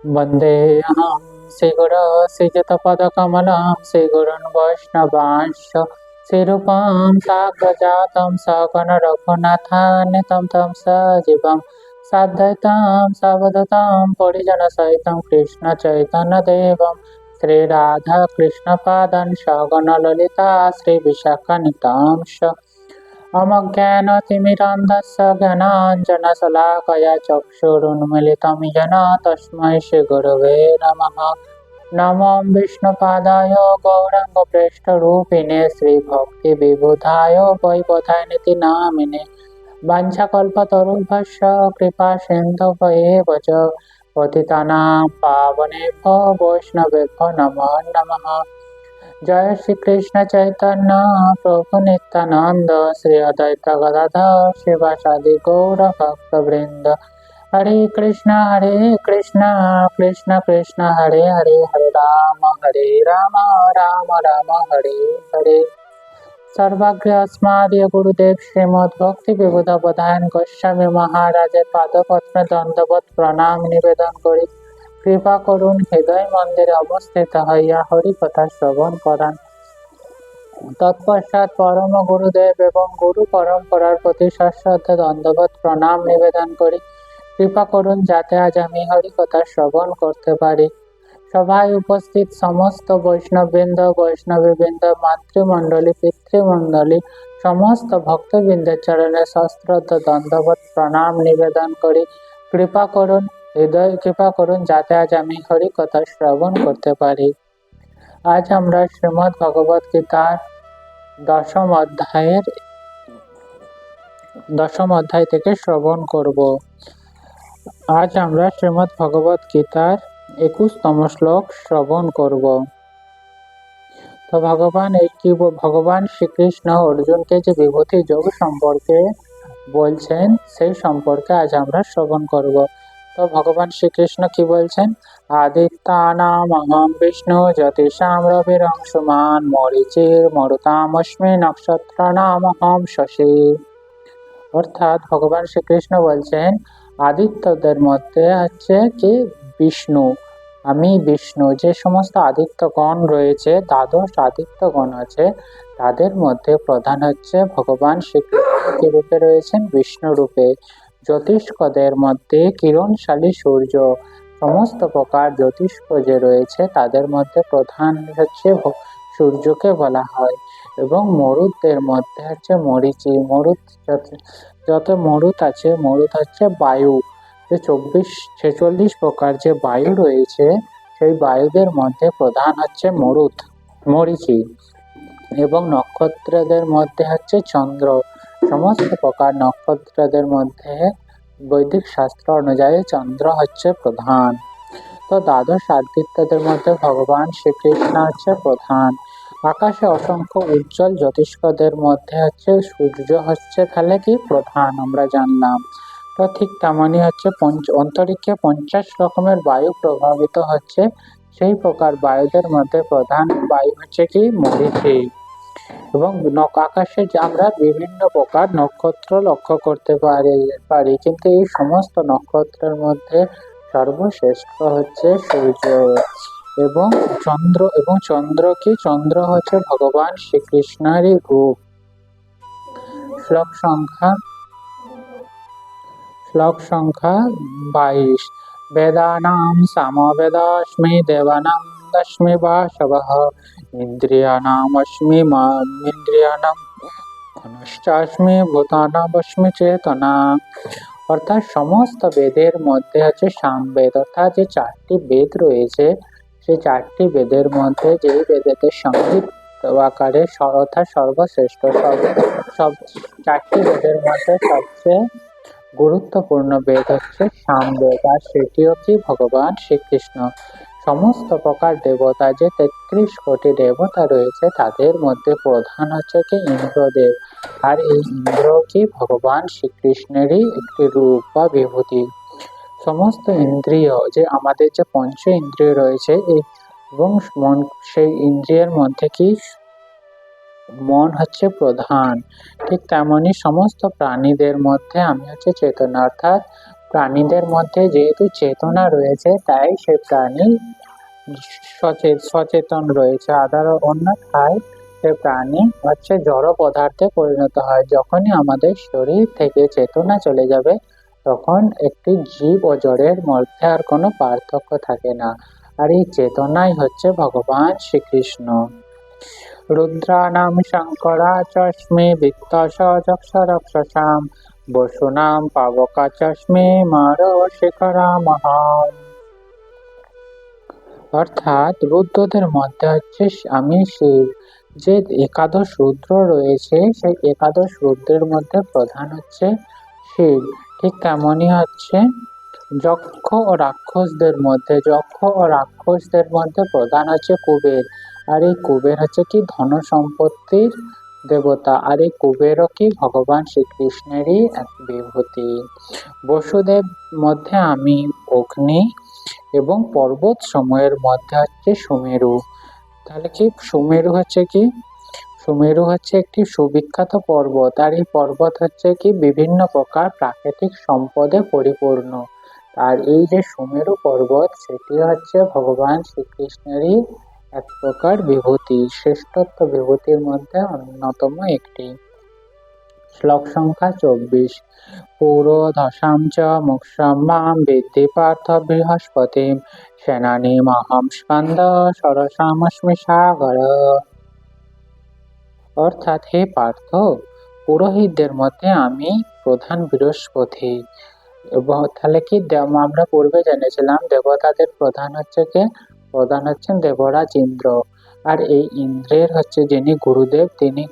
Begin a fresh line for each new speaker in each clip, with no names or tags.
वन्देऽहं श्रीगुरो श्रीयुतपदकमलं श्रीगुरुन् वैष्णवांश्च श्रीरूपं साग्रजातं सगणरघुनाथान्वितं तं सजीवं साद्वैतं सावधूतं परिजनसहितं कृष्णचैतन्यदेवं श्रीराधाकृष्णपादान् सगणललिता श्रीविशाखान्वितांश्च अमज्ञानतिमिरान्धस्य ज्ञानाञ्जनशलाकया चक्षुरुन्मीलितं येन तस्मै श्रीगुरवे नमः। नमो विष्णुपादाय गौराङ्गप्रेष्ठरूपिणे श्रीभक्तिविबुधाय वैबोधायनिति नामिने वाञ्छाकल्पतरुभ्यश्च कृपासिन्धुभ्येव च पतितानां पावनेभ्यो वैष्णवेभ्यो नमो नमः। जय श्री कृष्ण चैतन्य प्रभु नित्यानंद श्री अद्वैत गदाधर शिवासादि गौर भक्त वृंद। हरे कृष्णा कृष्ण कृष्ण हरे हरे हरे राम राम राम हरे हरे। सर्वज्ञ अस्मदीय गुरुदेव श्रीमद् भक्ति विबुध बधायन गोस्वामी महाराजेर पादपद्मे दंडवत प्रणाम निवेदन करी कृपा করুন হৃদয় মন্দিরে অবস্থিত হইয়া হরিকথা শ্রবণ করান। তৎপশ্চাৎ পরম গুরুদেব এবং গুরু পরম্পরার প্রতি সশ্রদ্ধ দণ্ডবত প্রণাম নিবেদন করি কৃপা করুন যাতে আজ আমি হরিকথা শ্রবণ করতে পারি। সভায় উপস্থিত সমস্ত বৈষ্ণববৃন্দ বৈষ্ণবীবৃন্দ মাতৃমণ্ডলী পিতৃমণ্ডলী সমস্ত ভক্তবৃন্দের চরণে সশ্রদ্ধ দণ্ডবত প্রণাম নিবেদন করি কৃপা করুন যাতে আজ আমি হরিকথা শ্রবণ করতে পারি। আজ আমরা শ্রীমদ্ ভগবত গীতার দশম অধ্যায় থেকে শ্রবণ করব। আজ আমরা শ্রীমদ্ ভগবত গীতার 21তম শ্লোক শ্রবণ করব। তো ভগবান শ্রীকৃষ্ণ অর্জুনকে যে বিভূতি যোগ সম্পর্কে বলছেন সেই সম্পর্কে আজ আমরা শ্রবণ করব। তো ভগবান শ্রীকৃষ্ণ কি বলছেন? আদিত্যানাম অহম বিষ্ণু জ্যোতিষাম রবিরংশুমান মরিচির মরুতামস্মি নক্ষত্রানাম অহম শশী। অর্থাৎ ভগবান শ্রীকৃষ্ণ বলছেন আদিত্যদের মধ্যে হচ্ছে কি বিষ্ণু, আমি বিষ্ণু। যে সমস্ত আদিত্যগণ রয়েছে, দ্বাদশ আদিত্যগণ আছে, তাদের মধ্যে প্রধান হচ্ছে ভগবান শ্রীকৃষ্ণ। কি রূপে রয়েছেন? বিষ্ণু রূপে। জ্যোতিষ্কদের মধ্যে কিরণশালী সূর্য, সমস্ত প্রকার জ্যোতিষ্ক যে রয়েছে তাদের মধ্যে প্রধান হচ্ছে সূর্যকে বলা হয়। এবং মরুতদের মধ্যে হচ্ছে মরিচি। যত মরুত আছে, মরুত হচ্ছে বায়ু। যে 46 প্রকার যে বায়ু রয়েছে সেই বায়ুদের মধ্যে প্রধান হচ্ছে মরিচি। এবং নক্ষত্রদের মধ্যে হচ্ছে চন্দ্র। সমস্ত প্রকার নক্ষত্রদের মধ্যে বৈদিক শাস্ত্র অনুযায়ী চন্দ্র হচ্ছে প্রধান। তো দ্বাদশ আদিত্যদের মধ্যে ভগবান শ্রীকৃষ্ণ হচ্ছে প্রধান। আকাশে অসংখ্য উজ্জ্বল জ্যোতিষ্কদের মধ্যে হচ্ছে সূর্য হচ্ছে তাহলে কি প্রধান, আমরা জানলাম। তো ঠিক তেমনই হচ্ছে অন্তরিক্ষে 50 রকমের বায়ু প্রভাবিত হচ্ছে, সেই প্রকার বায়ুদের মধ্যে প্রধান বায়ু হচ্ছে কি মরীচি। এবং আকাশে যে আমরা বিভিন্ন প্রকার নক্ষত্র লক্ষ্য করতে পারি, কিন্তু এই সমস্ত নক্ষত্রের মধ্যে সর্বশ্রেষ্ঠ হচ্ছে সূর্য এবং চন্দ্র। এবং চন্দ্র হচ্ছে ভগবান শ্রীকৃষ্ণেরই রূপ। শ্লোক সংখ্যা 22। বেদানাম সামবেদাস্মি দেবানাং দস্মি বাসবঃ ইন্দ্রিয়াণামস্মি মনশ্চাস্মি ভূতানামস্মি চেতনা। অর্থাৎ সমস্ত বেদের মধ্যে হচ্ছে সামবেদ, অর্থাৎ যে 4টি বেদ রয়েছে সেই 4টি বেদের মধ্যে যে বেদেতে সংগীত আকারে অর্থাৎ সর্বশ্রেষ্ঠ, সব 4টি বেদের মধ্যে সবচেয়ে গুরুত্বপূর্ণ বেদ হচ্ছে সামবেদ, আর সেটিও কি ভগবান শ্রীকৃষ্ণ। সমস্ত প্রকার দেবতা, যে 33 কোটি দেবতা রয়েছে তাদের মধ্যে প্রধান হচ্ছে কি ইন্দ্রদেব। আর এই ইন্দ্র কি ভগবান শ্রীকৃষ্ণেরই একটি রূপ বা বিভূতি। সমস্ত ইন্দ্রিয়, যে আমাদের যে পঞ্চ ইন্দ্রিয় রয়েছে এবং সেই ইন্দ্রিয়ের মধ্যে কি মন হচ্ছে প্রধান। ঠিক তেমনি সমস্ত প্রাণীদের মধ্যে আমি হচ্ছে চেতনা, অর্থাৎ প্রাণীদের মধ্যে যেহেতু চেতনা রয়েছে তাই সে প্রাণী সচেতন রয়েছে, অন্যথায় সে প্রাণী হচ্ছে জড় পদার্থে পরিণত হয়। যখনই আমাদের শরীর থেকে চেতনা চলে যাবে তখন একটি জীব ও জড়ের মধ্যে আর কোনো পার্থক্য থাকে না। আর এই চেতনাই হচ্ছে ভগবান শ্রীকৃষ্ণ। রুদ্রানাম শঙ্করাচাস্মি বিত্তশ যক্ষরক্ষসাম বসুনাম পাবকাচাস্মি মার শিখরামহম। অর্থাৎ রুদ্রদের মধ্যে হচ্ছে আমি শিব। যে একাদশ রুদ্র রয়েছে সেই একাদশ রুদ্রের মধ্যে প্রধান হচ্ছে শিব। ঠিক তেমনই হচ্ছে যক্ষ ও রাক্ষসদের মধ্যে প্রধান হচ্ছে কুবের। আর এই কুবের হচ্ছে কি ধন সম্পত্তির দেবতা। আর এই কুবেরও কি ভগবান শ্রীকৃষ্ণেরই এক বিভূতি। বসুদেব মধ্যে আমি অগ্নি এবং পর্বত সমূহের মধ্যে হচ্ছে সুমেরু। তাহলে কি সুমেরু হচ্ছে কি? সুমেরু হচ্ছে একটি সুবিখ্যাত পর্বত। আর এই পর্বত হচ্ছে কি বিভিন্ন প্রকার প্রাকৃতিক সম্পদে পরিপূর্ণ। আর এই যে সুমেরু পর্বত সেটি হচ্ছে ভগবান শ্রীকৃষ্ণেরই এক প্রকার বিভূতি, শ্রেষ্ঠত্ব বিভূতির মধ্যে অন্যতম একটি। শ্লোক সংখ্যা 24। পুরোধসাম চ মোক্ষম মাম বিদ্ধি পার্থ বৃহস্পতিম সেনানীমহং স্কন্দ সরসামস্মি সাগর। অর্থাৎ হে পার্থ, পুরোহিতদের মধ্যে আমি প্রধান বৃহস্পতি। তাহলে কি আমরা পূর্বে জেনেছিলাম দেবতাদের প্রধান হচ্ছেন দেবরাজ ইন্দ্র। আর এই ইন্দ্রের হচ্ছে যিনি গুরুদেব তিনি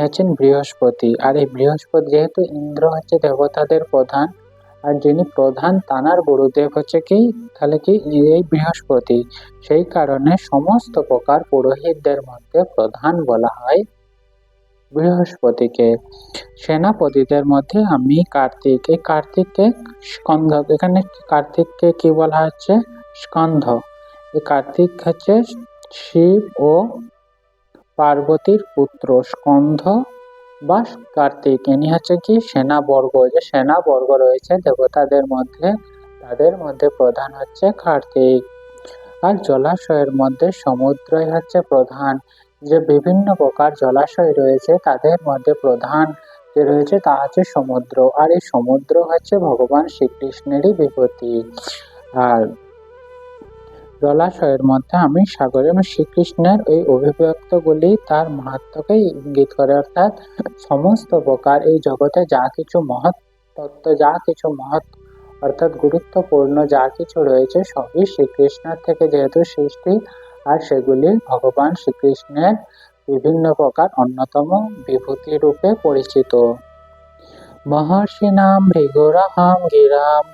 হচ্ছেন বৃহস্পতি। আর এই বৃহস্পতি যেহেতু ইন্দ্র হচ্ছে দেবতাদের প্রধান, আর যিনি প্রধান তানার গুরুদেব হচ্ছে কি তাহলে কি এই বৃহস্পতি। সেই কারণে সমস্ত প্রকার পুরোহিতদের মধ্যে প্রধান বলা হয় বৃহস্পতিকে। সেনাপতিদের মধ্যে আমি কার্তিক। এই কার্তিককে স্কন্ধ, এখানে কার্তিককে কি বলা হচ্ছে? স্কন্ধ। এই কার্তিক হচ্ছে শিব ও পার্বতীর পুত্র। স্কন্ধ বা কার্তিক ইনি হচ্ছে কি সেনাবর্গ। যে সেনাবর্গ রয়েছে দেবতাদের মধ্যে তাদের মধ্যে প্রধান হচ্ছে কার্তিক। আর জলাশয়ের মধ্যে সমুদ্রই হচ্ছে প্রধান। যে বিভিন্ন প্রকার জলাশয় রয়েছে তাদের মধ্যে প্রধান যে রয়েছে তা হচ্ছে সমুদ্র। আর এই সমুদ্র হচ্ছে ভগবান শ্রীকৃষ্ণেরই বিভূতি। আর জলাশয়ের মধ্যে আমি সাগরে, আমি শ্রীকৃষ্ণের এই অভিব্যক্তগুলি তার মাহাত্ম্যকে ইঙ্গিত করে। অর্থাৎ সমস্ত প্রকার এই জগতে যা কিছু মহৎ তত্ত্ব, যা কিছু মহৎ অর্থাৎ গুরুত্বপূর্ণ যা কিছু রয়েছে সবই শ্রীকৃষ্ণের থেকে যেহেতু সৃষ্টি, আর সেগুলি ভগবান শ্রীকৃষ্ণের বিভিন্ন প্রকার অন্যতম বিভূতি রূপে পরিচিত। মহর্ষিণাম ভৃগুরহং গিরাম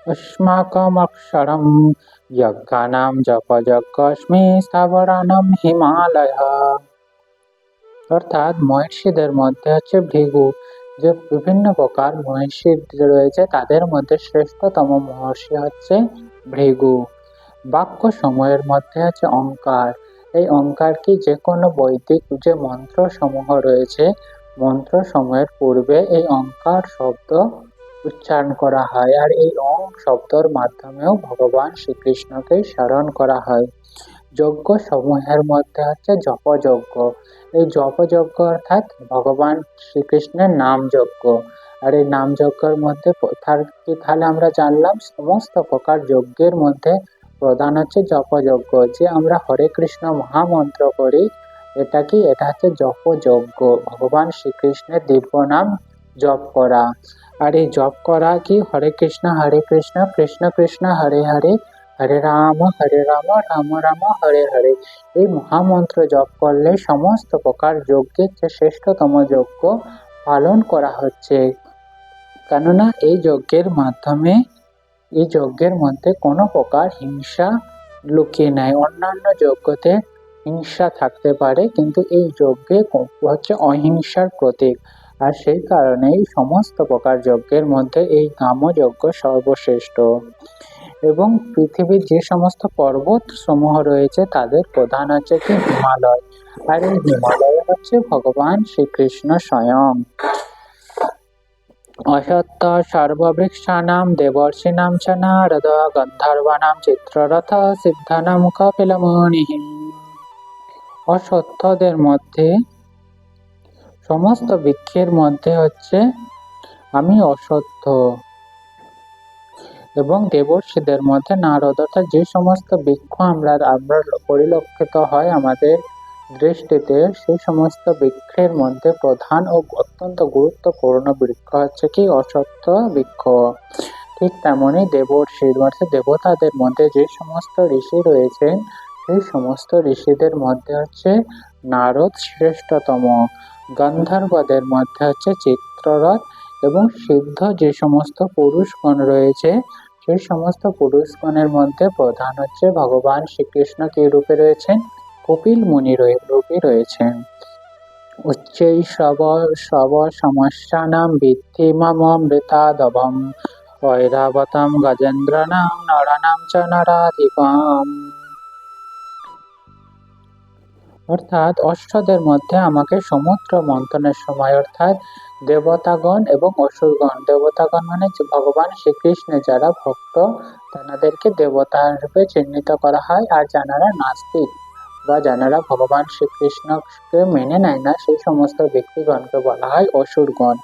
अस्माकम् अक्षरं यज्ञानां जपयज्ञस्মি স্থাবরানাম হিমালয়। অর্থাৎ মহর্ষিদের মধ্যে হচ্ছে ভৃগু। যে বিভিন্ন প্রকার মহর্ষি রয়েছে তাদের মধ্যে শ্রেষ্ঠতম মহর্ষি হচ্ছে ভৃগু। বাক্য সময়ের মধ্যে হচ্ছে ওঙ্কার। এই ওঙ্কার কি যে কোনো বৈদিক যে মন্ত্র সমূহ রয়েছে মন্ত্র সময়ের পূর্বে এই ওঙ্কার শব্দ উচ্চারণ করা হয়। আর এই ওং শব্দের মাধ্যমেও ভগবান শ্রীকৃষ্ণকে স্মরণ করা হয়। যজ্ঞ সমূহের মধ্যে হচ্ছে জপযজ্ঞ। এই জপযজ্ঞ অর্থাৎ ভগবান শ্রীকৃষ্ণের নাম যজ্ঞ। আর এই নাম যজ্ঞের মধ্যে তাহলে আমরা জানলাম সমস্ত প্রকার যজ্ঞের মধ্যে প্রধান হচ্ছে জপযজ্ঞ। যে আমরা হরে কৃষ্ণ মহামন্ত্র করি এটা হচ্ছে জপযজ্ঞ, ভগবান শ্রীকৃষ্ণের দিব্য নাম জপ করা। আর এই জপ করা কি হরে কৃষ্ণ কৃষ্ণ কৃষ্ণ হরে হরে হরে রাম রাম রাম হরে হরে। এই মহামন্ত্র জপ করলে সমস্ত প্রকার যজ্ঞের যে শ্রেষ্ঠতম যজ্ঞ পালন করা হচ্ছে। কেননা এই যজ্ঞের মধ্যে কোনো প্রকার হিংসা লুকিয়ে নেই। অন্যান্য যজ্ঞতে হিংসা থাকতে পারে কিন্তু এই যজ্ঞে হচ্ছে অহিংসার প্রতীক। আর সেই কারণেই সমস্ত প্রকার যজ্ঞের মধ্যে এই নামযজ্ঞ সর্বশ্রেষ্ঠ। এবং পৃথিবীর যে সমস্ত পর্বত সমূহ রয়েছে তাদের প্রধান হচ্ছে কি হিমালয়। আর এই হিমালয় হচ্ছে ভগবান শ্রীকৃষ্ণ স্বয়ং। অসত্য সর্ববৃক্ষানাং দেবর্ষীণাং চ নারদ গন্ধর্বাণাং চিত্ররথ সিদ্ধানাং কপিলমুনিঃ। অসত্যদের মধ্যে, সমস্ত বৃক্ষের মধ্যে হচ্ছে আমি অসত্য, এবং দেবর্ষীদের মধ্যে নারদ। অর্থাৎ যে সমস্ত বৃক্ষ আমরা পরিলক্ষিত হয় আমাদের দৃষ্টিতে, সেই সমস্ত বৃক্ষের মধ্যে প্রধান ও অত্যন্ত গুরুত্বপূর্ণ বৃক্ষ হচ্ছে কি অসত্য বৃক্ষ। ঠিক তেমনি দেবর্ষি অর্থাৎ দেবতাদের মধ্যে যে সমস্ত ঋষি রয়েছেন, সেই সমস্ত ঋষিদের মধ্যে হচ্ছে নারদ শ্রেষ্ঠতম। গন্ধর্বদের মধ্যে হচ্ছে চিত্ররথ, এবং সিদ্ধ যে সমস্ত পুরুষগণ রয়েছে, সেই সমস্ত পুরুষগণের মধ্যে প্রধান হচ্ছে ভগবান শ্রীকৃষ্ণ কি রূপে রয়েছেন? কপিল মুনি রূপে রয়েছেন। উচ্চৈ শব সমস্যানাং বিদ্ধি মমৃতাদভম ঐরাবতম গজেন্দ্রনাং নরানাং চ নরাধিপম। অর্থাৎ অশ্বদের মধ্যে আমাকে সমুদ্র মন্থনের সময়, অর্থাৎ দেবতাগণ এবং অসুরগণ, দেবতাগণ মানে ভগবান শ্রীকৃষ্ণের যারা ভক্ত, তাদেরকে দেবতা রূপে চিহ্নিত করা হয়, আর যারা নাস্তিক বা যারা ভগবান শ্রীকৃষ্ণকে মেনে নেয় না, সেই সমস্ত ব্যক্তিগণকে বলা হয় অসুরগণ।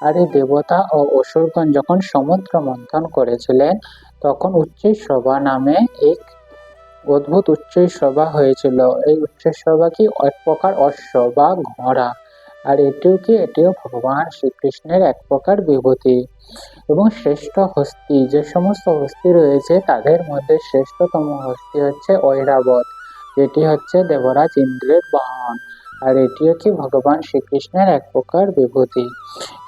আর এই দেবতা ও অসুরগণ যখন সমুদ্র মন্থন করেছিলেন, তখন উচ্চৈঃশ্রবা নামে এক অদ্ভুত উচ্চৈঃশ্রবা হয়েছিল। এই উচ্চৈঃশ্রবা কি এক প্রকার অশ্ব বা ঘোড়া, আর এটিও ভগবান শ্রীকৃষ্ণের এক প্রকার বিভূতি। এবং শ্রেষ্ঠ হস্তি, যে সমস্ত হস্তি রয়েছে তাদের মধ্যে শ্রেষ্ঠতম হস্তি হচ্ছে ঐরাবত, যেটি হচ্ছে দেবরাজ ইন্দ্রের বাহন, আর এটিও কি ভগবান শ্রীকৃষ্ণের এক প্রকার বিভূতি।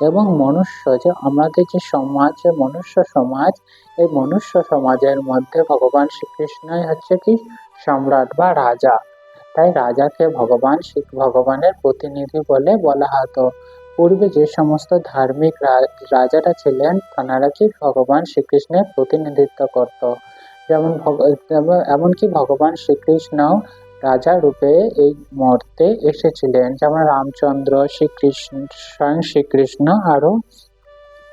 এবং মনুষ্য, যে আমাদের যে সমাজ, যে মনুষ্য সমাজ, এই মনুষ্য সমাজের মধ্যে ভগবান শ্রীকৃষ্ণই হচ্ছে কি সম্রাট বা রাজা। তাই রাজাকে ভগবানের প্রতিনিধি বলে বলা হতো। পূর্বে যে সমস্ত ধার্মিক রাজারা ছিলেন, তারা কি ভগবান শ্রীকৃষ্ণের প্রতিনিধিত্ব করত। এমনকি ভগবান শ্রীকৃষ্ণ রাজা রূপে এই মর্তে এসেছিলেন, যেমন রামচন্দ্র, স্বয়ং শ্রীকৃষ্ণ, আরো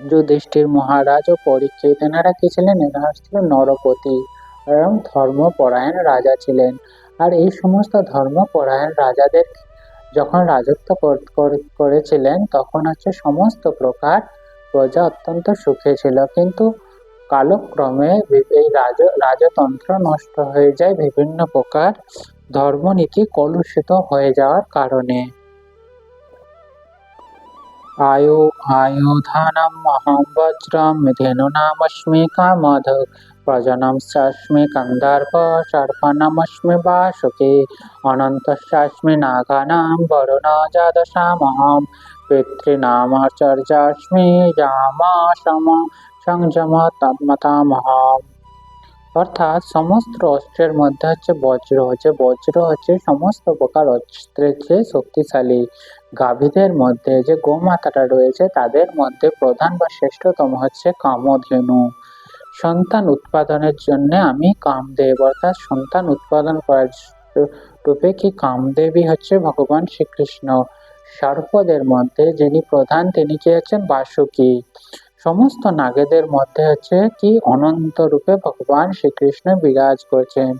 যুধিষ্ঠির মহারাজ ও পরীক্ষিত, এনারা কি ছিলেন? এনারা ছিল নরপতি এবং ধর্মপরায়ণ রাজা ছিলেন। আর এই সমস্ত ধর্মপরায়ণ রাজাদের যখন রাজত্ব করেছিলেন, তখন হচ্ছে সমস্ত প্রকার প্রজা অত্যন্ত সুখে ছিল। কিন্তু কালক্রমে এই রাজতন্ত্র নষ্ট হয়ে যায় বিভিন্ন প্রকার ধর্মনীতি কলুষিত হয়ে যাওয়ার কারণে। আয়ুধানম অহং বজ্রম ধেনুনামস্মি কামধ প্রজনমস্মি কন্দর্প সর্পণমস্মি বাসুকি অনন্তস্মি নাগানাম বরুণ যদসামহম পিতৃনামাচর্যাস্মি যামাসম সংযমতামহম। অর্থাৎ সমস্ত অস্ত্রের মধ্যে হচ্ছে বজ্র, যে বজ্র হচ্ছে সমস্ত প্রকার অস্ত্রের চেয়ে শক্তিশালী। গাভীদের মধ্যে যে গোমাতাটা রয়েছে, তাদের মধ্যে প্রধান বা শ্রেষ্ঠতম হচ্ছে কামধেনু। সন্তান উৎপাদনের জন্য আমি কামদেব, অর্থাৎ সন্তান উৎপাদন করার রূপে কি কামদেবী হচ্ছে ভগবান শ্রীকৃষ্ণ। সর্পদের মধ্যে যিনি প্রধান, তিনি কি হচ্ছেন? বাসুকি। সমস্ত নাগেদের মধ্যে হচ্ছে কি অনন্ত রূপে ভগবান শ্রীকৃষ্ণ বিরাজ করছেন।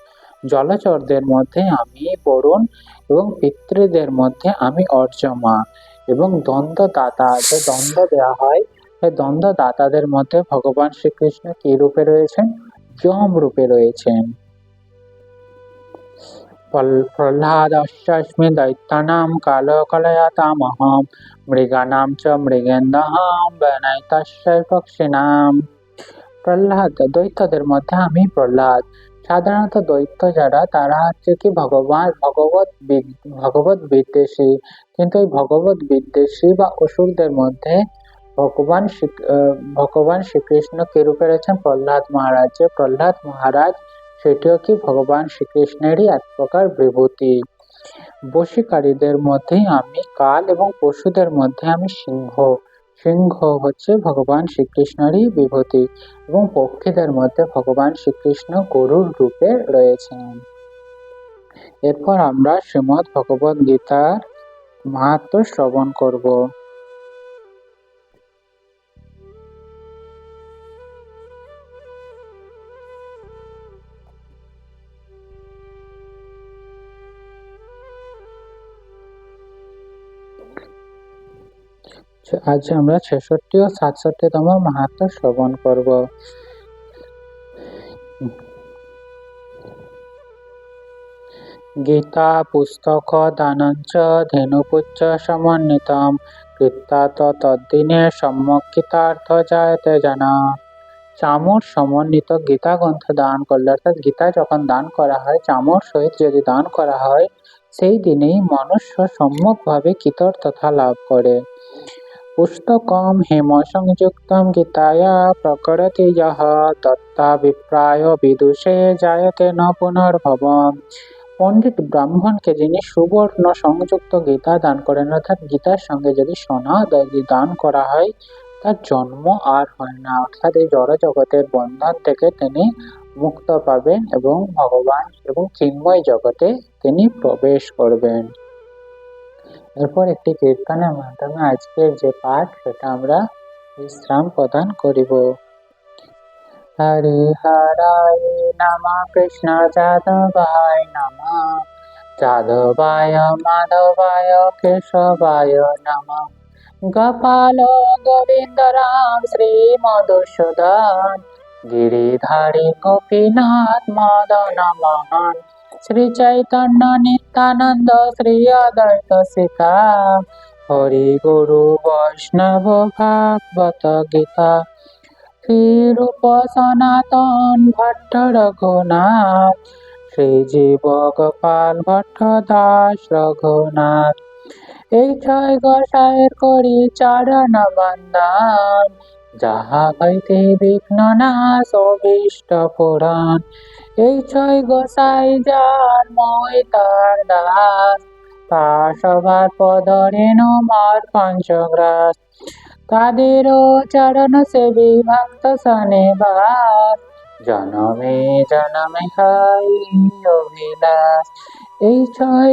জলচরদের মধ্যে আমি বরুণ, এবং পিতৃদের মধ্যে আমি অর্জমা, এবং দ্বন্দ্বদাতা, যে দ্বন্দ্ব দেওয়া হয়, সেই দ্বন্দ্বদাতাদের মধ্যে ভগবান শ্রীকৃষ্ণ কি রূপে রয়েছেন? যম রূপে রয়েছেন। প্রহ্লাদস্মি দৈত্যানাং কালকলয়তামহং মৃগানাং চ মৃগেন্দ্রহং বনৈতস্য পক্ষিণাং। প্রহ্লাদ, দৈত্যদের মধ্যে আমি প্রহ্লাদ। সাধারণত দৈত্য যারা, তারা হচ্ছে কি ভগবত বিদ্বেষী। কিন্তু এই ভগবত বিদ্বেষী বা অসুরদের মধ্যে ভগবান শ্রীকৃষ্ণ কি রূপে রয়েছেন? প্রহ্লাদ মহারাজ। যে প্রহ্লাদ মহারাজ, সেটিও কি ভগবান শ্রীকৃষ্ণেরই এক প্রকার বিভূতি। বশীকারীদের মধ্যে আমি কাল, এবং পশুদের মধ্যে আমি সিংহ। সিংহ হচ্ছে ভগবান শ্রীকৃষ্ণেরই বিভূতি, এবং পক্ষীদের মধ্যে ভগবান শ্রীকৃষ্ণ গরুর রূপে রয়েছেন। এরপর আমরা শ্রীমদ্ ভগবদ গীতার মাহাত্ম্য শ্রবণ করব। আজ আমরা ৬৬ ও ৬৭তম মাহাত্ম্য শ্রবণ করব। গীতা পুস্তক দানঞ্চ ধেনুপুচ্চ সমন্বিতম কৃত্বা তদ্দিনে সম্যক গীতার্থ জায়তে জানা। চামর সমন্বিত গীতা গ্রন্থ দান করলে, অর্থাৎ গীতা যখন দান করা হয় চামর সহিত যদি দান করা হয়, সেই দিনেই মনুষ্য সম্যকভাবে কৃতার্থতা লাভ করে। পুস্তকম হেম সংযুক্তম গীতায়া প্রকরতি যহ তত্ত্বাভিপ্রায় বিদুষে জায়তে ন পুনর্ভবম। পণ্ডিত ব্রাহ্মণকে যিনি সুবর্ণ সংযুক্ত গীতা দান করেন, অর্থাৎ গীতার সঙ্গে যদি সোনা দান করা হয়, তার জন্ম আর হয় না, অর্থাৎ এই জড় জগতের বন্ধন থেকে তিনি মুক্ত পাবেন এবং ভগবান এবং চিন্ময় জগতে তিনি প্রবেশ করবেন। এরপর একটি কীর্তনের মাধ্যমে আজকের যে পাঠ সেটা আমরা বিশ্রাম প্রদান করিব। হরি হরায় নমঃ কৃষ্ণ যাদবায় নমঃ যাদবায় মাধবায় কেশবায় নমঃ গোপাল গোবিন্দ রাম শ্রী মধুসূদন গিরিধারী গোপীনাথ মদন মোহন শ্রী চৈতন্য নিত্যানন্দ শ্রী অদ্বৈত শিখা হরি গুরু বৈষ্ণব ভাগবত গীতা শ্রী রূপ সনাতন ভট্ট রঘুনাথ শ্রী জীব গোপাল ভট্ট দাস রঘুনাথ। এই ছয় গোসাইয়ের করি চরণ বন্দন, যাহা হইতে বিঘ্ন নাশ অভীষ্ট পুরাণ। এই ছয় গোসাই যার মই তার দাস, তা সবার পদরেণু মর পঞ্চগ্রাস। তাদেরও চরণ সেবী ভক্ত শনিবার, জনমে জনমে হয় অভিলাষ। এই ছয়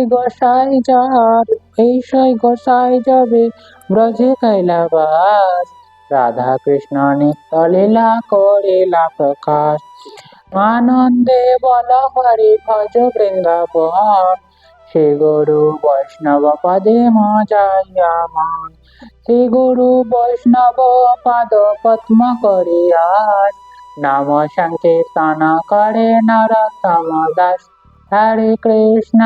গোসাই যাবে ব্রজে কৈলাবাস, রাধা কৃষ্ণ নিত্য লীলা করিলা প্রকাশ। আনন্দে বল হরি ভজ বৃন্দাবন, শ্রী গুরু বৈষ্ণব পদে মজাইয়া মন। শ্রী গুরু বৈষ্ণব পাদ পদ্ম করিয়াস, নাম সংকীর্তন করে নরোত্তম দাস। হরে কৃষ্ণ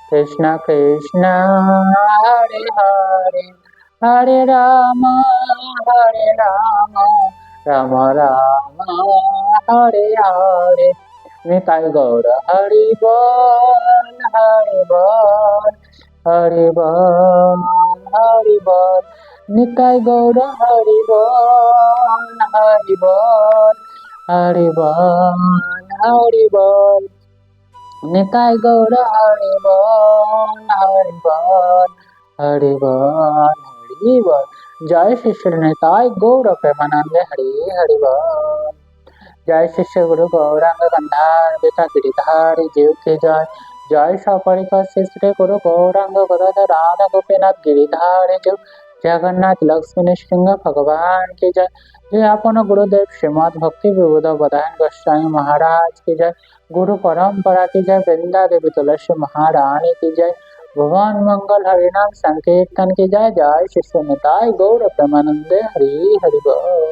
কৃষ্ণ কৃষ্ণ হরে হরে, হরে রাম রাম রাম হরে হরে। নিতাই গৌর হরি বল হরি বল, হরি বল হরি বল। নিতাই গৌর হরি বল হরি বল, হরি বল হরি বল। নিতাই গৌর হরি বল হরি বল, হরি বল হরি বল। জয় শ্রী শ্রী নিতাই গৌর প্রেমানন্দে হরি হরি বল। জয় শিষ্য গুরু গৌরাঙ্গ গন্ধার বেতা গিরিধারী जीव के जय। जय सपरिकर श्री श्री गुरु गौरांग गदाधर राधा गोपीनाथ गिरिधारी जीव। जगन्नाथ लक्ष्मी नृसिंह भगवान की जय। जय अपन गुरुदेव श्रीमद भक्ति विबुध बदायन गोस्वामी महाराज की जय। गुरु परंपरा की जय। वृंदा देवी तुलसी महारानी की जय। भगवान मंगल हरिनाम संकीर्तन की जय। जय श्री निताई गौर प्रेमानंदे हरि हरि बोल।